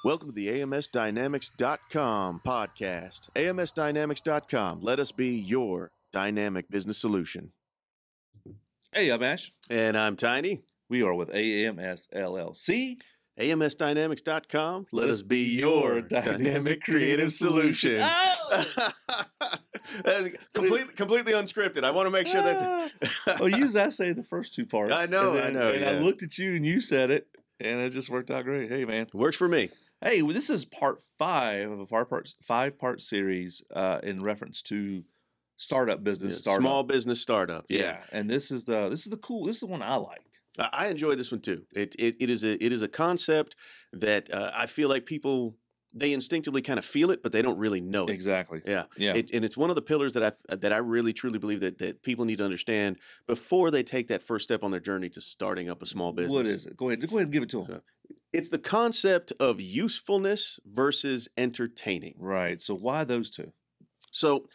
Welcome to the AMSDynamics.com podcast. AMSDynamics.com. Let us be your dynamic business solution. Hey, I'm Ash. And I'm Tiny. We are with AMS LLC. AMSDynamics.com. Let us be your dynamic creative solution. Oh! That was completely unscripted. I want to make sure that's... Well, you I say the first two parts. I know. And Yeah. I looked at you and you said it, and it just worked out great. Hey, man. Works for me. Hey, well, this is part 5 of a five-part series in reference to startup business, startup. Small business startup. Yeah, and this is the one I like. I enjoy this one too. It is a concept that I feel like people, they instinctively kind of feel it, but they don't really know it. Exactly. Yeah. Yeah. And it's one of the pillars that I really truly believe that people need to understand before they take that first step on their journey to starting up a small business. What is it? Go ahead and give it to them. So, it's the concept of usefulness versus entertaining. Right. So why those two? So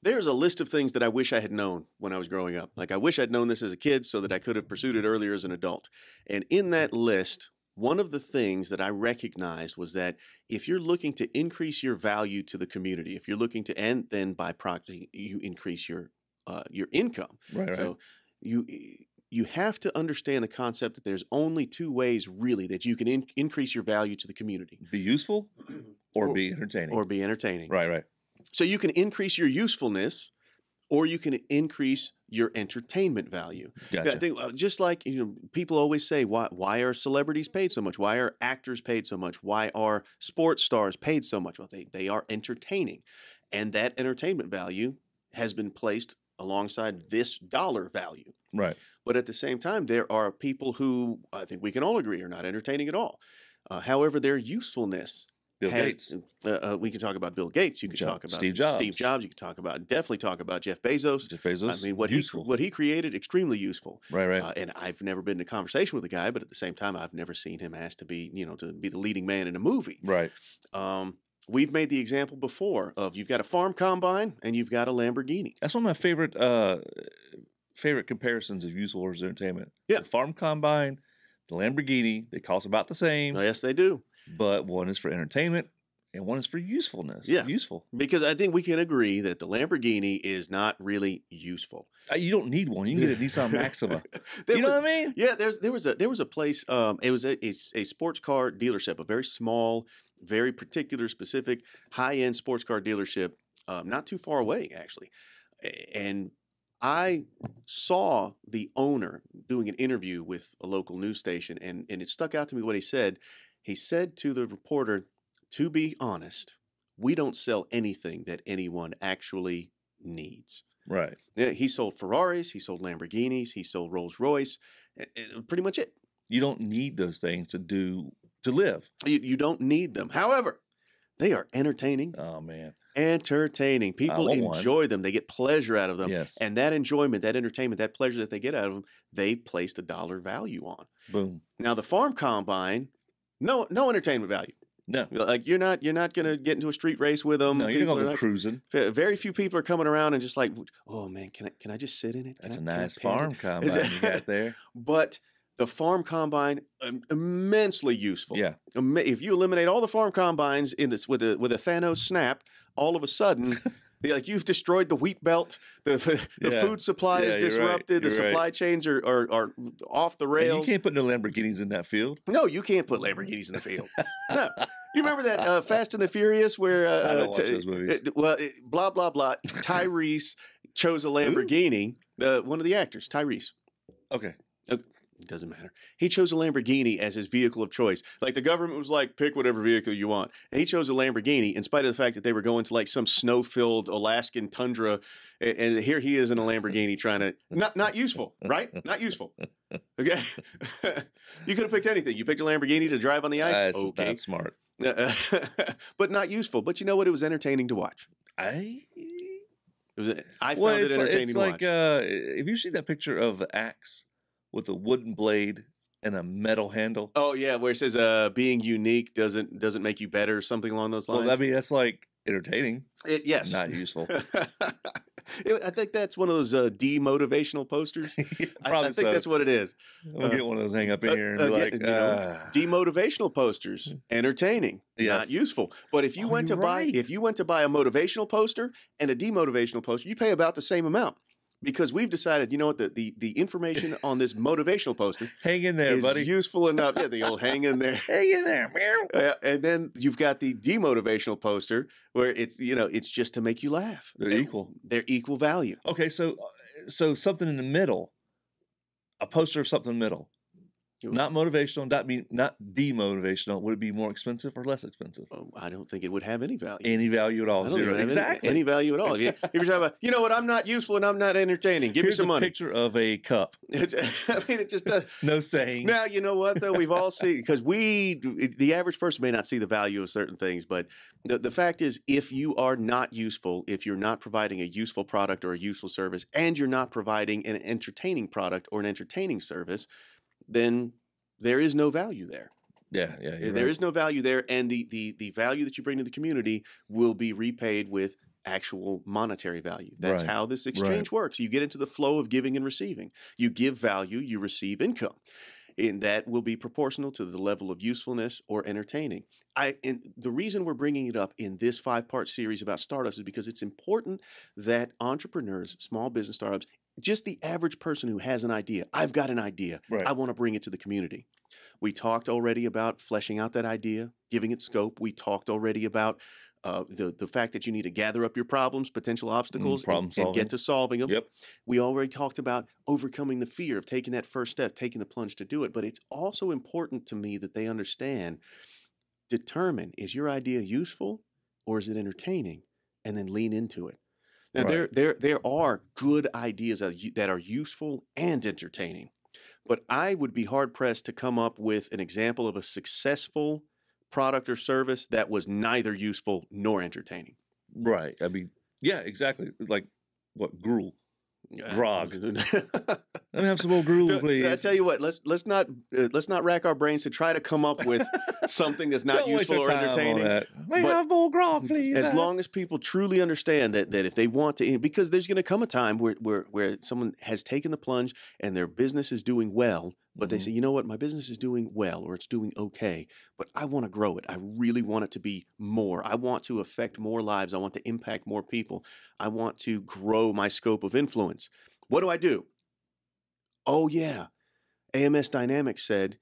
there's a list of things that I wish I had known when I was growing up. Like I wish I'd known this as a kid so that I could have pursued it earlier as an adult. And in that list, one of the things that I recognized was that if you're looking to increase your value to the community, if you're looking to, and then by proxy, you increase your income. Right. So you have to understand the concept that there's only two ways really that you can increase your value to the community. Be useful or be entertaining. Or be entertaining. Right. So you can increase your usefulness or you can increase your entertainment value. Gotcha. I think just like people always say, why are celebrities paid so much? Why are actors paid so much? Why are sports stars paid so much? Well, they are entertaining. And that entertainment value has been placed alongside this dollar value. Right. But at the same time, there are people who I think we can all agree are not entertaining at all. However, their usefulness Bill Gates. We can talk about Bill Gates. You can talk about Steve Jobs. You can definitely talk about Jeff Bezos. I mean, what he created, extremely useful. Right. And I've never been in a conversation with the guy, but at the same time, I've never seen him asked to be the leading man in a movie. Right. We've made the example before of you've got a farm combine and you've got a Lamborghini. That's one of my favorite comparisons of useful versus entertainment. Yeah. The farm combine, the Lamborghini, they cost about the same. Oh, yes, they do. But one is for entertainment and one is for usefulness. Yeah. Useful. Because I think we can agree that the Lamborghini is not really useful. You don't need one. You can get a Nissan Maxima. Know what I mean? Yeah, there was a place, it was a sports car dealership, a very small, very particular, specific, high-end sports car dealership, not too far away, actually. And I saw the owner doing an interview with a local news station, and it stuck out to me what he said. He said to the reporter, to be honest, we don't sell anything that anyone actually needs. Right. Yeah, he sold Ferraris, he sold Lamborghinis, he sold Rolls Royce, pretty much it. You don't need those things to live. You don't need them. However, they are entertaining. Oh, man. Entertaining. People enjoy them. They get pleasure out of them. Yes. And that enjoyment, that entertainment, that pleasure that they get out of them, they placed a dollar value on. Boom. Now, the farm combine, no entertainment value. No. Like you're not going to get into a street race with them. No, you're going to go cruising. Very few people are coming around and just like, oh man, can I just sit in it? That's a nice farm combine you got there. But the farm combine, immensely useful. Yeah. If you eliminate all the farm combines in this with a Thanos snap, all of a sudden, like you've destroyed the wheat belt, the food supply is disrupted, the supply chains are off the rails. And you can't put no Lamborghinis in that field. No, you can't put Lamborghinis in the field. No. You remember that Fast and the Furious where I don't watch those movies. Blah blah blah. Tyrese chose a Lamborghini. One of the actors, Tyrese. Okay. It doesn't matter. He chose a Lamborghini as his vehicle of choice. Like the government was like, pick whatever vehicle you want. And he chose a Lamborghini in spite of the fact that they were going to like some snow-filled Alaskan tundra. And here he is in a Lamborghini trying to, not useful, right? Not useful. Okay. You could have picked anything. You picked a Lamborghini to drive on the ice. That's okay. Not smart. But not useful. But you know what? It was entertaining to watch. I found it entertaining to watch. If you see that picture of the axe with a wooden blade and a metal handle. Oh yeah, where it says being unique doesn't make you better, something along those lines. Well, I mean that's like entertaining, Yes. not useful. I think that's one of those demotivational posters. I Probably think so. that's what it is. We'll get one of those hang up in here and be Again, like, you know, demotivational posters, entertaining, not Yes. useful. But if you Oh, went to you're buy, right. if you went to buy a motivational poster and a demotivational poster, you pay about the same amount. Because we've decided, you know what, the information on this motivational poster hang in there, is buddy. useful enough. Yeah, the old hang in there. Hang in there, meow. And then you've got the demotivational poster where it's, you know, it's just to make you laugh. They're equal. They're equal value. Okay, so something in the middle, a poster of something in the middle, not motivational, not demotivational. Would it be more expensive or less expensive? Oh, I don't think it would have any value. Any value at all? I don't think it Zero. would have Exactly. any value at all. If you're talking about, you know what, I'm not useful and I'm not entertaining. Give Here's me some a money. picture of a cup. I mean, it just does. No saying. Now, you know what, though? We've all seen, because the average person may not see the value of certain things, but the fact is, if you are not useful, if you're not providing a useful product or a useful service, and you're not providing an entertaining product or an entertaining service, then there is no value there. Yeah. There is no value there, and the value that you bring to the community will be repaid with actual monetary value. That's Right. how this exchange works. You get into the flow of giving and receiving. You give value, you receive income. And that will be proportional to the level of usefulness or entertaining. And the reason we're bringing it up in this 5-part series about startups is because it's important that entrepreneurs, small business startups, just the average person who has an idea, I've got an idea, Right. I want to bring it to the community. We talked already about fleshing out that idea, giving it scope. We talked already about the fact that you need to gather up your problems, potential obstacles, and get to solving them. Yep. We already talked about overcoming the fear of taking that first step, taking the plunge to do it. But it's also important to me that they understand, determine, is your idea useful or is it entertaining? And then lean into it. Now, Right. there are good ideas that are useful and entertaining. But I would be hard-pressed to come up with an example of a successful product or service that was neither useful nor entertaining. Right. I mean, yeah, exactly. Like what? Gruel. Grog. Let me have some more gruel, please. I tell you what, let's not rack our brains to try to come up with something that's not Don't waste useful your or time on entertaining. that. May I But have more grog, please? As long as people truly understand that if they want to, because there's going to come a time where someone has taken the plunge and their business is doing well, but they say, you know what, my business is doing well or it's doing okay, but I want to grow it. I really want it to be more. I want to affect more lives. I want to impact more people. I want to grow my scope of influence. What do I do? Oh, yeah. AMS Dynamics said,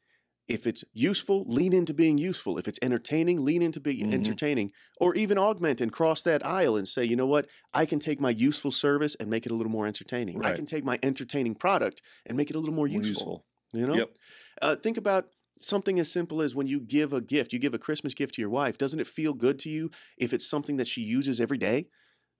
if it's useful, lean into being useful. If it's entertaining, lean into being entertaining, or even augment and cross that aisle and say, you know what, I can take my useful service and make it a little more entertaining. Right. I can take my entertaining product and make it a little more useful. You know? Yep. Think about something as simple as when you give a gift, you give a Christmas gift to your wife. Doesn't it feel good to you if it's something that she uses every day?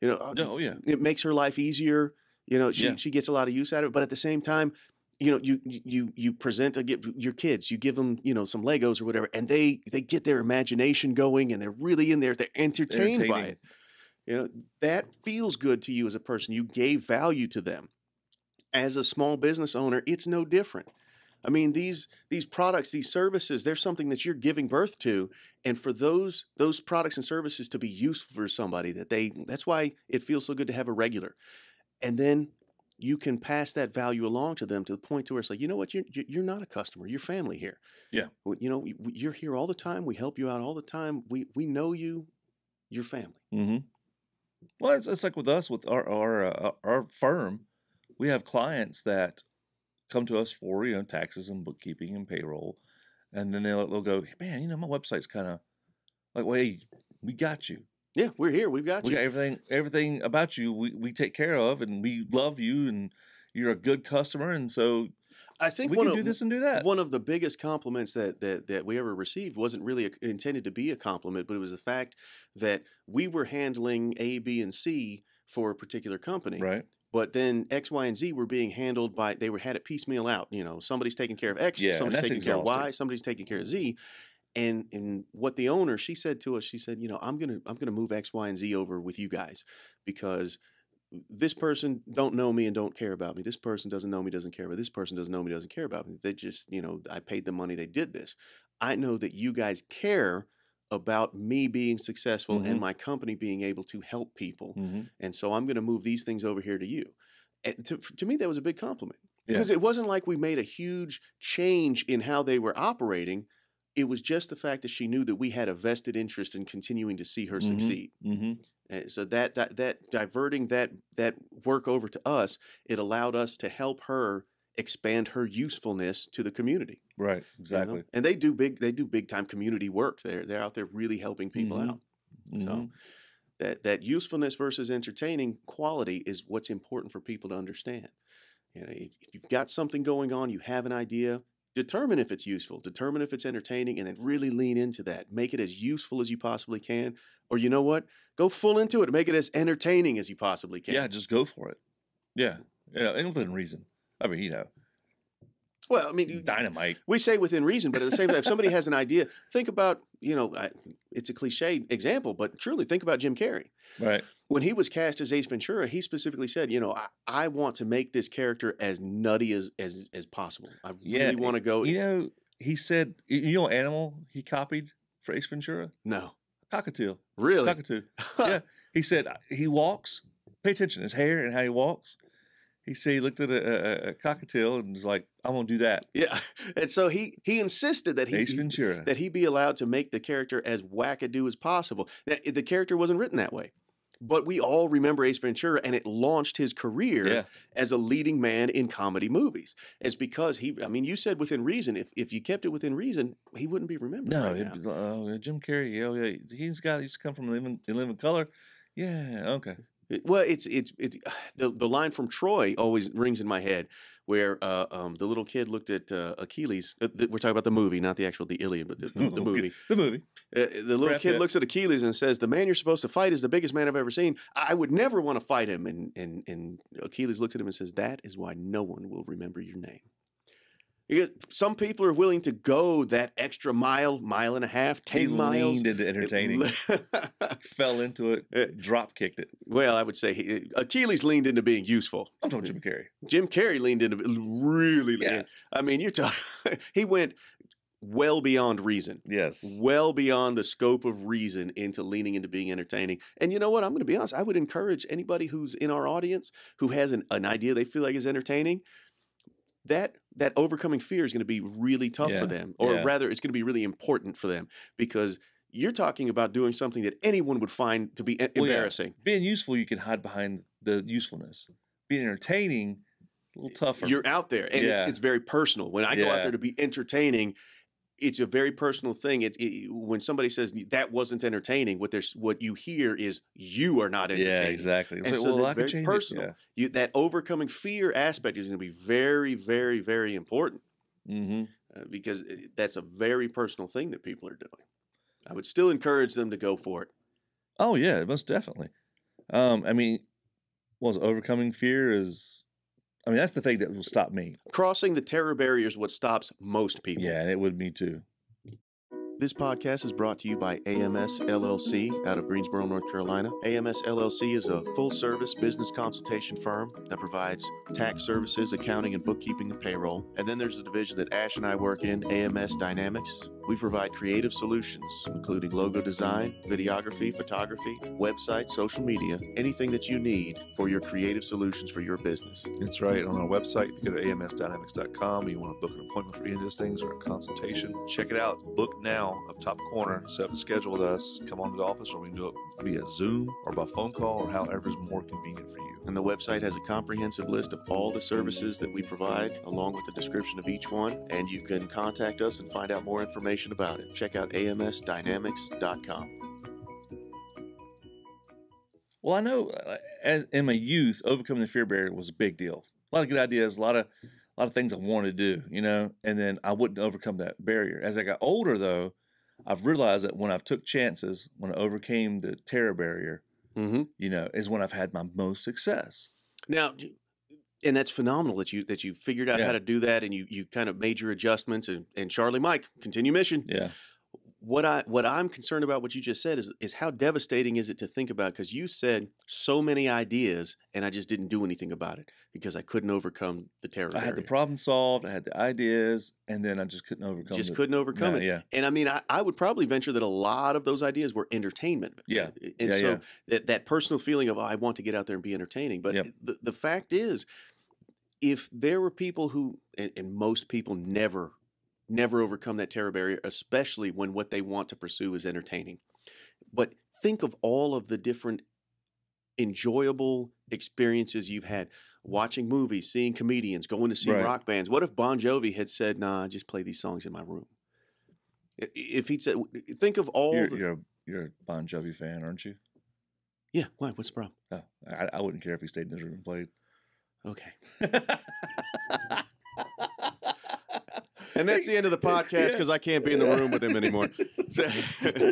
You know, Oh, yeah. it makes her life easier. You know, she gets a lot of use out of it. But at the same time, you know, you present a gift, your kids, you give them, you know, some Legos or whatever, and they get their imagination going and they're really in there. They're entertained by it. You know, that feels good to you as a person. You gave value to them. As a small business owner, it's no different. I mean, these products, these services, they're something that you're giving birth to. And for those products and services to be useful for somebody, that's why it feels so good to have a regular. And then you can pass that value along to them to the point to where it's like, you know what, you're not a customer, you're family here. Yeah. You know, you're here all the time. We help you out all the time. We know you, you're family. Mm-hmm. Well, it's like with us, with our firm, we have clients that come to us for, you know, taxes and bookkeeping and payroll, and then they'll go, man, you know, my website's kind of like, well, hey, we got you. Yeah, we're here. We've got you. We got everything about you. We take care of, and we love you, and you're a good customer, and so I think we can do this and do that. One of the biggest compliments that we ever received wasn't really intended to be a compliment, but it was the fact that we were handling A, B, and C for a particular company. Right. But then X, Y, and Z were being handled by, had it piecemeal out. You know, somebody's taking care of X, somebody's taking care of Y, somebody's taking care of Z. And what the owner, she said to us, she said, you know, I'm gonna move X, Y, and Z over with you guys because this person don't know me and don't care about me. This person doesn't know me, doesn't care about me. This person doesn't know me, doesn't care about me. They just, you know, I paid the money, they did this. I know that you guys care about me being successful and Mhm. my company being able to help people. Mhm. And so I'm going to move these things over here to you. And to me, that was a big compliment Yeah. because it wasn't like we made a huge change in how they were operating. It was just the fact that she knew that we had a vested interest in continuing to see her Mhm. succeed. Mhm. And so that diverting that work over to us, it allowed us to help her expand her usefulness to the community. Right. You know? Exactly. And they do big time community work. They're out there really helping people Mhm. out. So Mhm. that usefulness versus entertaining quality is what's important for people to understand. You know, if you've got something going on, you have an idea, determine if it's useful, determine if it's entertaining, and then really lean into that. Make it as useful as you possibly can. Or you know what? Go full into it. Make it as entertaining as you possibly can. Yeah, just go for it. Yeah. And within reason. I mean, Well, I mean, dynamite. we say within reason, but at the same time, if somebody has an idea, think about, it's a cliche example, but truly think about Jim Carrey. Right. When he was cast as Ace Ventura, he specifically said, I want to make this character as nutty as possible. I really want to go. He said, animal he copied for Ace Ventura? No. Cockatiel. Really? Cockatoo. Yeah. He said he walks. Pay attention, his hair and how he walks. He said he looked at a cockatiel and was like, "I'm gonna do that." Yeah, and so he insisted that Ace Ventura. that he be allowed to make the character as wackadoo as possible. Now, the character wasn't written that way, but we all remember Ace Ventura, and it launched his career as a leading man in comedy movies. It's because you said within reason. If you kept it within reason, he wouldn't be remembered. No, right now. Jim Carrey. Yeah, he's got. He's come from Living Color. Yeah, okay. Well, it's the line from Troy always rings in my head, where the little kid looked at Achilles. We're talking about the movie, not the Iliad, but the movie. The movie. The little kid looks at Achilles and says, "The man you're supposed to fight is the biggest man I've ever seen. I would never want to fight him." And Achilles looks at him and says, "That is why no one will remember your name." Some people are willing to go that extra mile and a half, 10 miles. He leaned into entertaining. Fell into it, drop kicked it. Well, I would say Achilles leaned into being useful. I'm talking Jim Carrey. Jim Carrey leaned into really. Yeah. I mean, you're talking. He went well beyond reason. Yes. Well beyond the scope of reason into leaning into being entertaining. And you know what? I'm going to be honest. I would encourage anybody who's in our audience who has an idea they feel like is entertaining. That overcoming fear is going to be really tough for them, or rather, it's going to be really important for them, because you're talking about doing something that anyone would find to be embarrassing. Yeah. Being useful, you can hide behind the usefulness. Being entertaining, a little tougher. You're out there, and it's very personal. When I go out there to be entertaining, it's a very personal thing. When somebody says that wasn't entertaining, what you hear is you are not entertaining. Yeah, exactly. And so, that's I can change personal. It. That overcoming fear aspect is going to be very, very, very important, because that's a very personal thing that people are doing. I would still encourage them to go for it. Oh yeah, most definitely. Overcoming fear is. That's the thing that will stop me. Crossing the terror barrier is what stops most people. Yeah, and it would me too. This podcast is brought to you by AMS LLC out of Greensboro, North Carolina. AMS LLC is a full-service business consultation firm that provides tax services, accounting, and bookkeeping and payroll. And then there's a division that Ash and I work in, AMS Dynamics. We provide creative solutions, including logo design, videography, photography, website, social media, anything that you need for your creative solutions for your business. That's right. On our website, if you go to amsdynamics.com, you want to book an appointment for any of those things or a consultation, check it out. Book now up top corner. Set up a schedule with us. Come on to the office, or we can do it via Zoom or by phone call, or however is more convenient for you. And the website has a comprehensive list of all the services that we provide, along with a description of each one. And you can contact us and find out more information about it. Check out amsdynamics.com. Well, I know in my youth, overcoming the fear barrier was a big deal. A lot of good ideas, a lot of things I wanted to do, and then I wouldn't overcome that barrier. As I got older, though, I've realized that when I've took chances, when I overcame the terror barrier, is when I've had my most success. Now, and that's phenomenal that you figured out how to do that, and you kind of made your adjustments. And Charlie Mike, continue mission. Yeah. what I'm concerned about, what you just said, is how devastating is it to think about? Because you said so many ideas, and I just didn't do anything about it because I couldn't overcome the terror I had the barrier. problem solved. I had the ideas, and then I just couldn't overcome. Just couldn't overcome it. Yeah. And I mean, I would probably venture that a lot of those ideas were entertainment. Yeah. And so that personal feeling of, oh, I want to get out there and be entertaining. But Yep. the fact is, if there were people who, and most people never overcome that terror barrier, especially when what they want to pursue is entertaining. But think of all of the different enjoyable experiences you've had watching movies, seeing comedians, going to see Right. rock bands. What if Bon Jovi had said, nah, just play these songs in my room? If he'd said, think of all You're a Bon Jovi fan, aren't you? Yeah, why? What's the problem? Oh, I wouldn't care if he stayed in his room and played. Okay. And that's the end of the podcast because I can't be in the room with him anymore.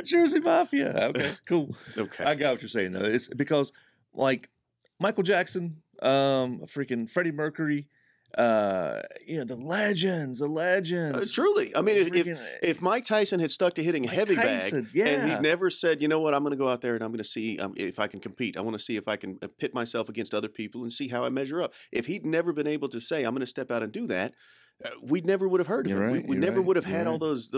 Jersey Mafia. Okay, cool. Okay. I got what you're saying. Though. It's because like Michael Jackson, freaking Freddie Mercury, the legends. Truly. I mean, if Mike Tyson had stuck to hitting a heavy bag and he never said, you know what, I'm going to go out there and I'm going to see if I can compete. I want to see if I can pit myself against other people and see how I measure up. If he'd never been able to say, I'm going to step out and do that, we never would have heard of him. Right, we never would have had all those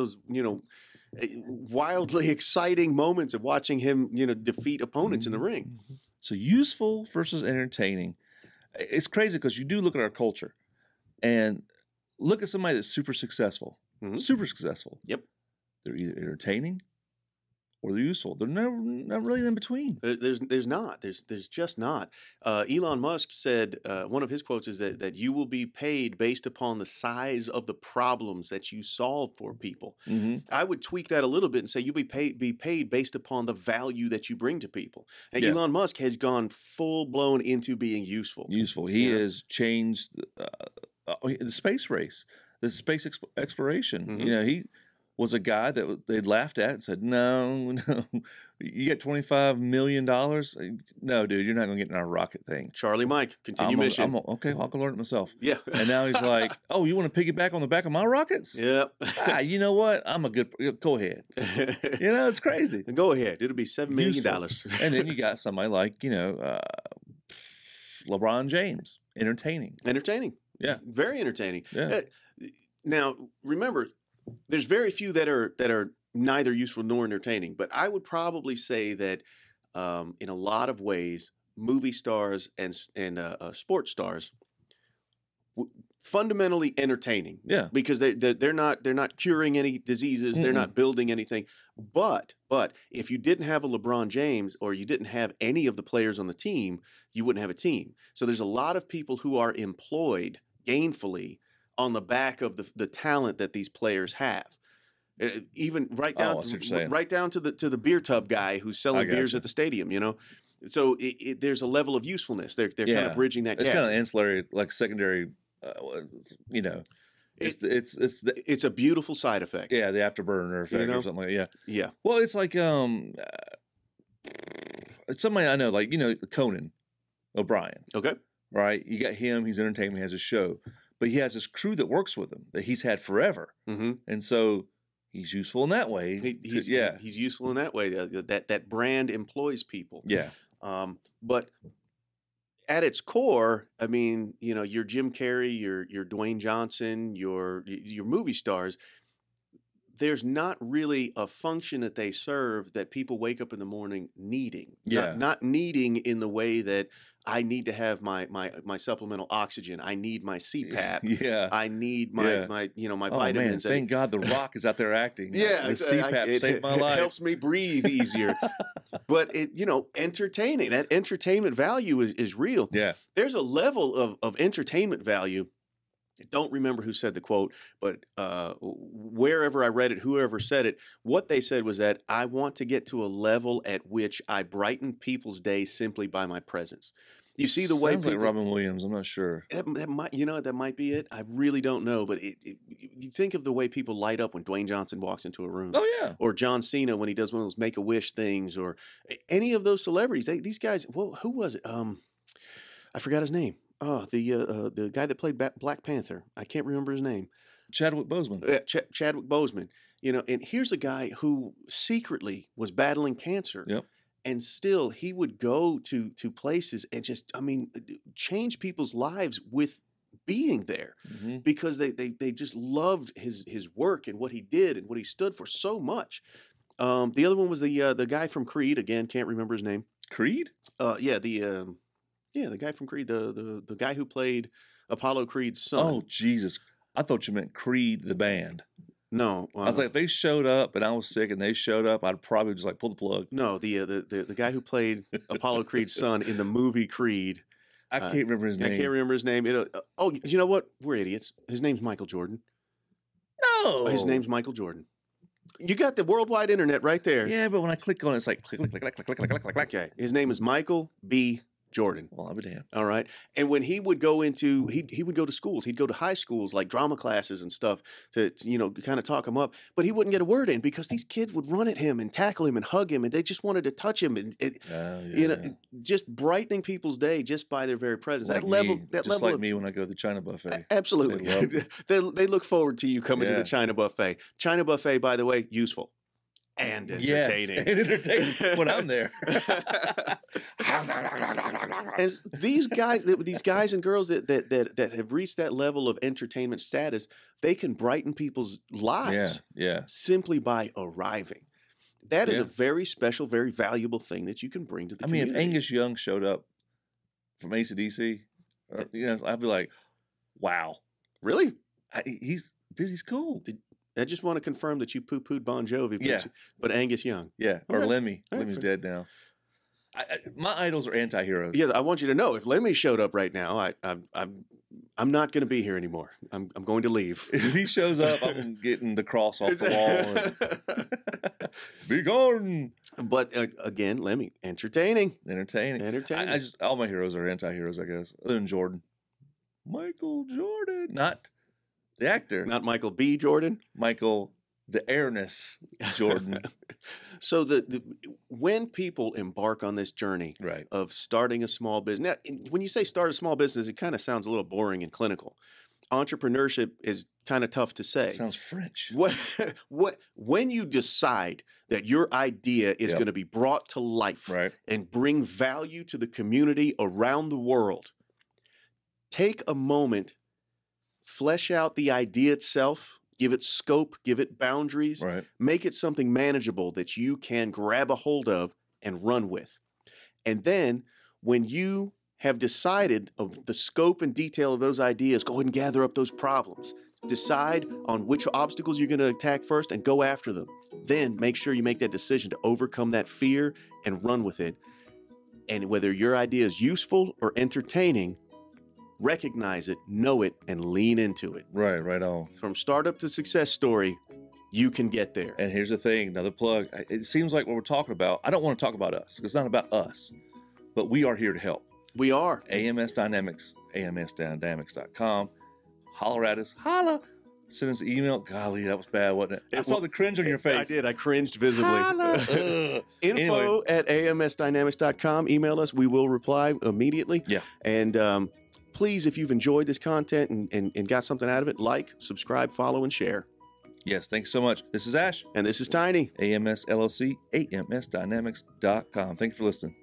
wildly exciting moments of watching him, defeat opponents in the ring. So useful versus entertaining. It's crazy because you do look at our culture and look at somebody that's super successful. Mhm. Super successful. Yep. They're either entertaining or they're useful. They're not really in between. There's not. There's just not. Elon Musk said, one of his quotes is that you will be paid based upon the size of the problems that you solve for people. Mm-hmm. I would tweak that a little bit and say you'll be paid based upon the value that you bring to people. And Yeah. Elon Musk has gone full blown into being useful. Useful. He has changed the space race, the space exploration. Mhm. He was a guy that they'd laughed at and said, no, you get $25 million? No, dude, you're not going to get in our rocket thing. Charlie Mike, continue mission. Okay, I'll go learn it myself. Yeah. And now he's like, oh, you want to piggyback on the back of my rockets? Yep. You know what? Go ahead. It's crazy. Go ahead. It'll be $7 million. And then you got somebody like, LeBron James, entertaining. Entertaining. Yeah. Very entertaining. Yeah. Now, remember, there's very few that are neither useful nor entertaining, but I would probably say that in a lot of ways, movie stars and sports stars fundamentally entertaining. Yeah. Because they're not curing any diseases, they're not building anything. But if you didn't have a LeBron James or you didn't have any of the players on the team, you wouldn't have a team. So there's a lot of people who are employed gainfully on the back of the talent that these players have. Even right down to the beer tub guy who's selling beers at the stadium, So there's a level of usefulness. They're kind of bridging that gap. It's kind of ancillary, like secondary, It's a beautiful side effect. Yeah, the afterburner effect or something like that. Yeah. Yeah. Well, it's like it's somebody I know, like Conan O'Brien. Okay. Right. You got him. He's entertainment. He has a show, but he has this crew that works with him that he's had forever, and so he's useful in that way. He's useful in that way. That brand employs people. Yeah. But at its core, I mean, your Jim Carrey, your Dwayne Johnson, your movie stars. There's not really a function that they serve that people wake up in the morning needing. Yeah. Not needing in the way that I need to have my supplemental oxygen. I need my CPAP. Yeah. I need my vitamins. Man, thank God The Rock is out there acting. Yeah, the CPAP saved my life. It helps me breathe easier. But entertaining, that entertainment value is real. Yeah. There's a level of entertainment value. I don't remember who said the quote, but wherever I read it, whoever said it, what they said was that I want to get to a level at which I brighten people's day simply by my presence. You see the way sounds like Robin Williams. I'm not sure. That might be it. I really don't know, but you think of the way people light up when Dwayne Johnson walks into a room. Oh yeah. Or John Cena when he does one of those Make-A-Wish things, or any of those celebrities. These guys. Well, who was it? I forgot his name. Oh, the guy that played Black Panther. I can't remember his name. Chadwick Boseman. Chadwick Boseman. You know, and here's a guy who secretly was battling cancer. Yep. And still, he would go to places and just, I mean, change people's lives with being there, Mm-hmm. because they just loved his work and what he did and what he stood for so much. The other one was the guy from Creed. Again, can't remember his name. Creed? The guy from Creed, the guy who played Apollo Creed's son. Oh, Jesus. I thought you meant Creed, the band. No, I was like, if they showed up and I was sick and they showed up, I'd probably just like pull the plug. no, the guy who played Apollo Creed's son in the movie Creed. I can't remember his I name. can't remember his name. Oh, you know what? We're idiots. His name's Michael Jordan. No. His name's Michael Jordan. You got the worldwide internet right there. Yeah, but when I click on it, it's like click, click, click, click, click, click, click, click, click. Okay. His name is Michael B. Jordan. Well, I'll be damned. All right. And when he would go into, he would go to schools, he'd go to high schools like drama classes and stuff to kind of talk him up. But he wouldn't get a word in because these kids would run at him and tackle him and hug him, and they just wanted to touch him, and just brightening people's day just by their very presence. Like that level, me, that just level like of, me when I go to the China buffet. absolutely. They love it. They look forward to you coming to Yeah. the China buffet. China buffet, by the way, useful and entertaining. Yes, and entertaining when I'm there. And these guys and girls that have reached that level of entertainment status, they can brighten people's lives Yeah. simply by arriving. That is Yeah. a very special, very valuable thing that you can bring to the I mean, community. if Angus Young showed up from AC/DC, I'd be like, wow. Really? He's cool. I just want to confirm that you poo-pooed Bon Jovi, but Angus Young. Yeah, or Okay. Lemmy. All right, Lemmy's fair. dead now. My idols are anti-heroes. Yeah, I want you to know, if Lemmy showed up right now, I'm not going to be here anymore. I'm going to leave. If he shows up, I'm getting the cross off the wall. And, be gone. But again, Lemmy, entertaining. Entertaining. I just all my heroes are anti-heroes, I guess, other than Jordan. Michael Jordan, not the actor. Not Michael B. Jordan. Michael, the airness Jordan. So when people embark on this journey Right. of starting a small business, now, when you say start a small business, it kind of sounds a little boring and clinical. Entrepreneurship is kind of tough to say. Sounds French. When you decide that your idea is Yep. going to be brought to life Right. and bring value to the community around the world, take a moment, flesh out the idea itself, give it scope, give it boundaries, Right. make it something manageable that you can grab a hold of and run with. And then when you have decided of the scope and detail of those ideas, go ahead and gather up those problems. Decide on which obstacles you're going to attack first and go after them. Then make sure you make that decision to overcome that fear and run with it. And whether your idea is useful or entertaining, recognize it, know it, and lean into it. Right on. From startup to success story, you can get there. And here's the thing, another plug. It seems like what we're talking about, I don't want to talk about us. It's not about us, but we are here to help. We are. AMS Dynamics, AMSDynamics.com. Holler at us. Holla. Send us an email. Golly, that was bad, wasn't it? I saw the cringe on your face. I did. I cringed visibly. Holla. Ugh. Info at amsdynamics.com. Email us. We will reply immediately. Yeah. And please, if you've enjoyed this content and got something out of it, like, subscribe, follow, and share. Yes, thanks so much. This is Ash. And this is Tiny. AMS LLC, AMSDynamics.com. Thank you for listening.